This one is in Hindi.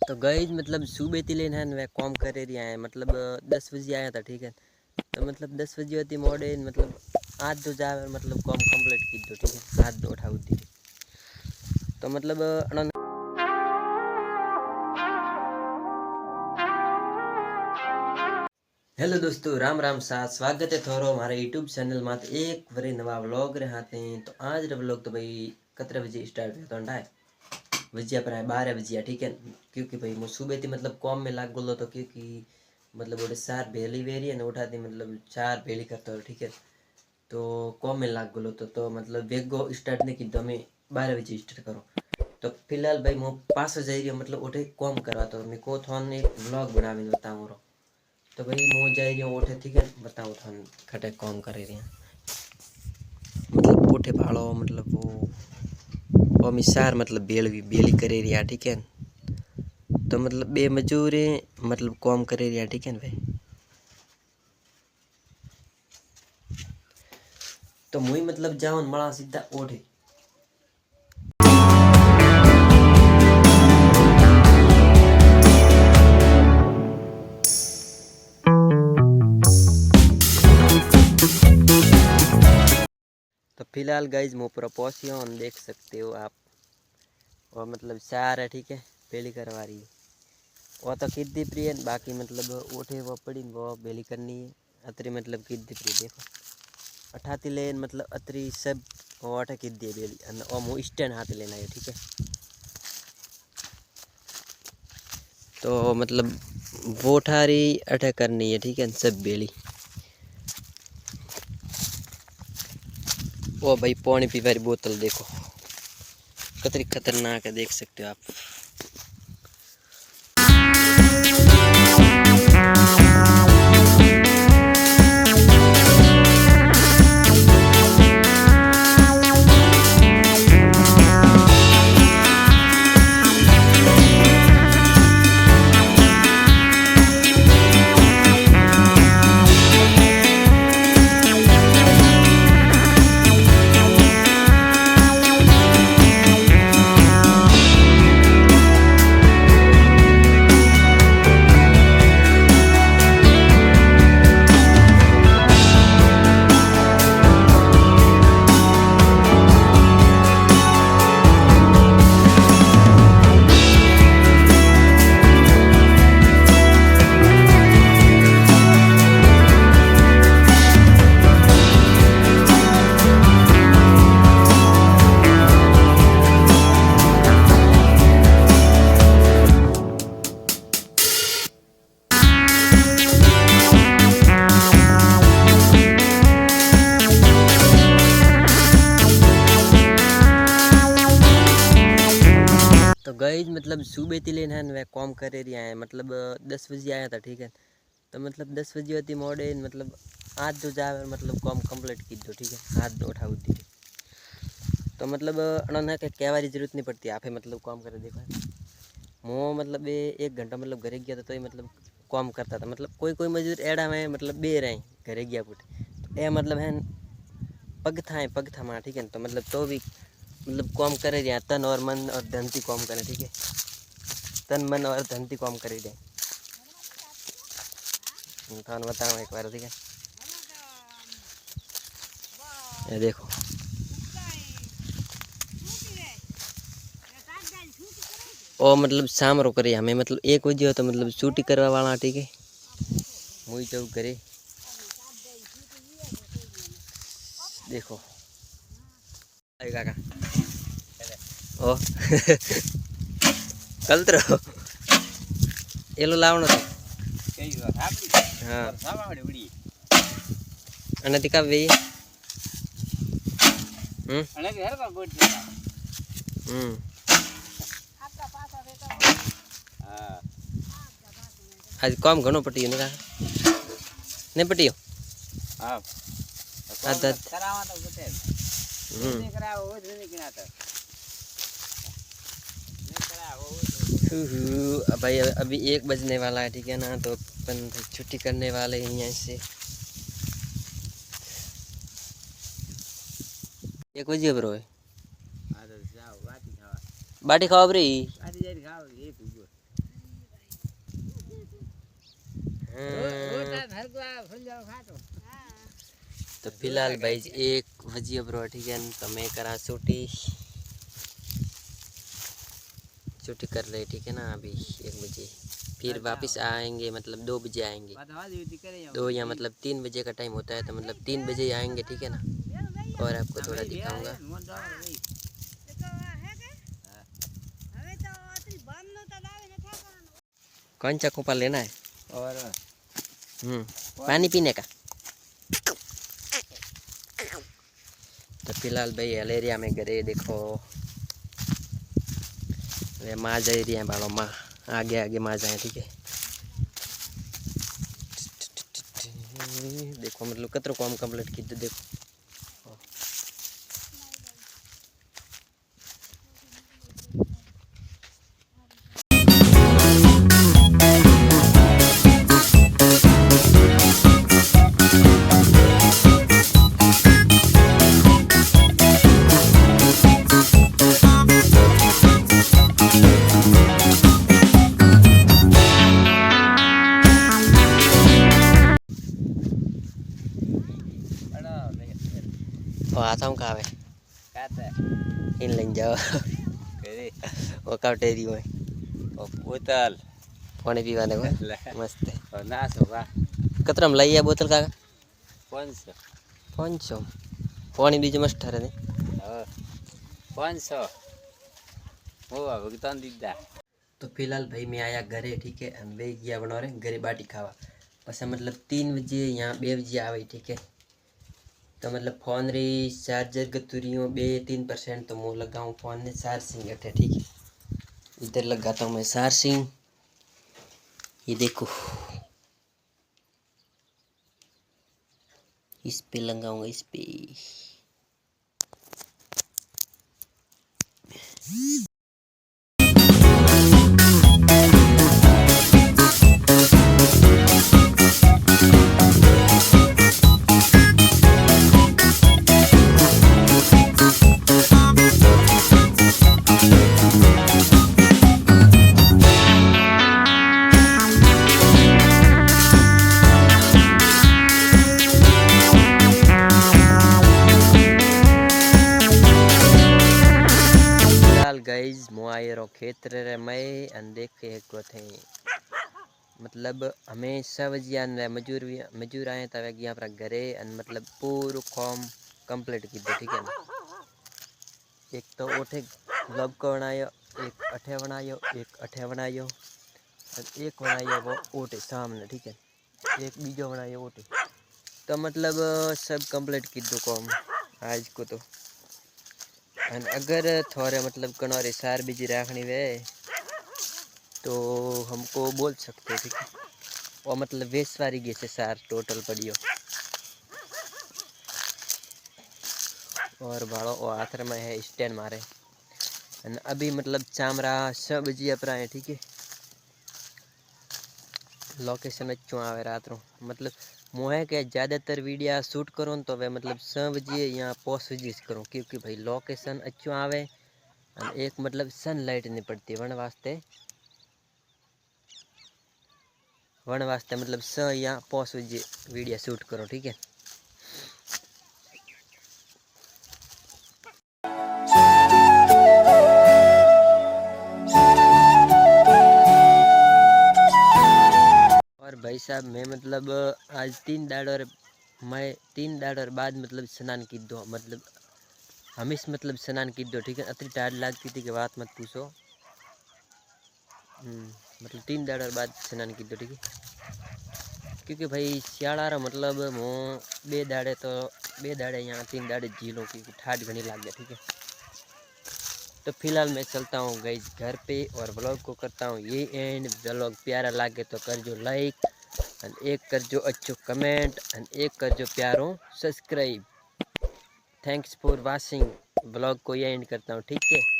तो गाइस मतलब सुबह થી લઈને वे काम करे रही है मतलब 10 बजे आया था ठीक है। तो मतलब 10 बजे होती मोड़े मतलब आज तो जा मतलब काम कंप्लीट की दो ठीक है। आज तो उठा दी तो मतलब हेलो दोस्तों राम राम सा स्वागत है थोरो हमारे यूट्यूब चैनल में एक वरी नवा व्लॉग रहते हैं। तो आज रे व्लॉग तो भाई 11 बजे स्टार्ट होता है बजिया पर 12 बजिया ठीक है। क्योंकि भाई मैं सुबह थी मतलब कॉम में लाग बोलो तो क्योंकि मतलब वो सार भेली वेरी है ना उठाती मतलब 4 भेली करता हो ठीक है। तो कॉम में लाग बोलो तो मतलब वेगो स्टार्ट नहीं की तो मैं 12 बजे स्टार्ट करो। तो फिलहाल भाई मैं पास हो जाएगी मतलब उठे कॉम करवा तो मैं को थोन एक व्लॉग बना बताऊँ। तो भाई मैं जा रही हूँ उठे ठीक है बताऊँ थोन खटे कॉम कर रही हैं मतलब उठे भाड़ो मतलब वो मिसार मतलब बेली करे रही ठीक है। तो मतलब बे मजूरे मतलब काम करे रही ठीक है भाई। तो मुई मतलब जाऊँ मड़ा सीधा ओढ़े तो फिलहाल गाइज मैं पूरा पहुँची हूँ देख सकते हो आप। और मतलब चार है ठीक है बेली करवा रही है वो तो कितनी प्रिय बाकी मतलब उठे वो पड़ी वो बेली करनी है अतरी मतलब कितनी प्रिय देखो अठाती लेन मतलब अतरी सब वो अठा कितनी बेली और मुँह स्टैंड हाथ लेना है ठीक है। तो मतलब वो ठारी अटैक करनी है ठीक है सब बेली। ओ भाई पानी पी वाली बोतल देखो कितनी खतरनाक है देख सकते हो आप। तो गई मतलब सुबह थी लेने वे काम करे रही है मतलब 10 बजे आया था ठीक है। तो मतलब 10 बजे होती मोड़े मतलब आज तो जा मतलब काम कंप्लीट की दो ठीक है। आज तो उठा दी तो मतलब उन्होंने कहवा की जरूरत नहीं पड़ती आप मतलब काम करे देखो मैं मतलब 1 घंटा मतलब घरे गया था तो ये मतलब काम करता था मतलब कोई कोई मजदूर एड़ा में मतलब बे रहे घरे गया पुटे तो ये मतलब है पग था माँ ठीक है। तो मतलब तो भी मतलब काम करे रहे तन और मन और धन की काम करे ठीक है। तन मन और धन की काम करे रहे थान बताओ एक बार ठीक है। ये देखो ओ मतलब शाम रो करे हमें मतलब 1 बजे हो तो मतलब छुट्टी करवा वाला ठीक है। मुई जाऊ करे देखो आई काका ओ कल तो एलो लावनो तो हाँ अने तिका वे आज काम घणो पटियो ने नहीं पटियो भाई अभी 1 बजने वाला है ठीक है ना। तो अपन छुट्टी करने वाले हैं यहाँ से 1 बजे बरो है बाटी खाओ रे तो फिलहाल भाई 1 बजे ब्रो ठीक है तो मैं करा छुट्टी कर रहे ठीक है ना अभी 1 बजे फिर वापस आएंगे मतलब 2 बजे आएंगे 2 या मतलब 3 बजे का टाइम होता है तो मतलब 3 बजे ही आएंगे ठीक है ना और आपको थोड़ा दिखाऊंगा कौन सा कोपा लेना है और पानी पीने का तो फिलहाल भाई एरिया में घरे देखो वे माँ जा रही है बालो माँ आगे आगे माँ जाए ठीक है देखो मतलब कतरो काम कंप्लीट की देखो आता हूँ कहाँ इन लग जाओ वो काउटेरी में बोतल पानी पीवा देखो मस्त नाश होगा कतरम लाइए बोतल का 500 500 पानी बीज मस्त ठहरे ने 500 हो भुगतान दीदा तो फिलहाल भाई मैं आया घरे ठीक है हम वे गया बना रहे घरे बाटी खावा पस मतलब 3 बजे यहाँ 2 बजे आवे ठीक है तो मतलब फोन री चार्जर गतुरियों 2-3% तो मुँह लगाऊँ फोन ने चार्जिंग अठे ठीक है इधर लगाता हूँ मैं चार्जिंग ये देखो इस पे लगाऊंगा इस पे गाइज मोआयरो खेतर रे मैं अन देखे को थे मतलब हमें सब जियान रे मजूर आए तवे गया पर घरे अन मतलब पूरा काम कंप्लीट की दे ठीक है ना एक तो ओठे लब को बनायो एक अठे बनायो एक अठे बनायो और एक बनायो वो ओटे सामने ठीक है एक बीजो बनायो ओटे तो मतलब सब कंप्लीट की दो काम आज को तो अगर थोड़े मतलब कनौरे सार बीजी राखनी वे तो हमको बोल सकते ठीक है वो मतलब वेसवारी गे से सार टोटल पड़ियो और भाड़ो वो आखिर में है स्टैंड मारे अभी मतलब चामरा 6 बजे अपरा है ठीक है लोकेशन अच्छो आवे रात रो मतलब मोहे के ज़्यादातर वीडियो शूट करो तो वे मतलब 6 बजे यहाँ पोस्ट विजिट करूँ क्योंकि भाई लोकेशन अच्छो आवे एक मतलब सनलाइट नहीं पड़ती वन वास्ते मतलब यहाँ पोस्ट वीडियो शूट करो ठीक है और भाई साहब मैं मतलब आज 3 दाड़ बाद मतलब स्नान की दो मतलब हमेशा मतलब स्नान की दो ठीक है अतरी टाइट लगती थी कि बात मत पूछो मतलब 3 दाड़ बाद स्नान की दो ठीक है क्योंकि भाई सियाड़ा मतलब मो 2 दाड़े यहाँ 3 दाड़े झीलों क्योंकि ठाट घनी लाग गया ठीक है तो फिलहाल मैं चलता हूँ गाइस घर पे और व्लॉग को करता हूँ ये एंड व्लॉग प्यारा लागे तो कर जो लाइक और एक कर जो अच्छो कमेंट और एक कर जो प्यारो subscribe thanks for watching vlog को ये एंड करता हूँ ठीक है।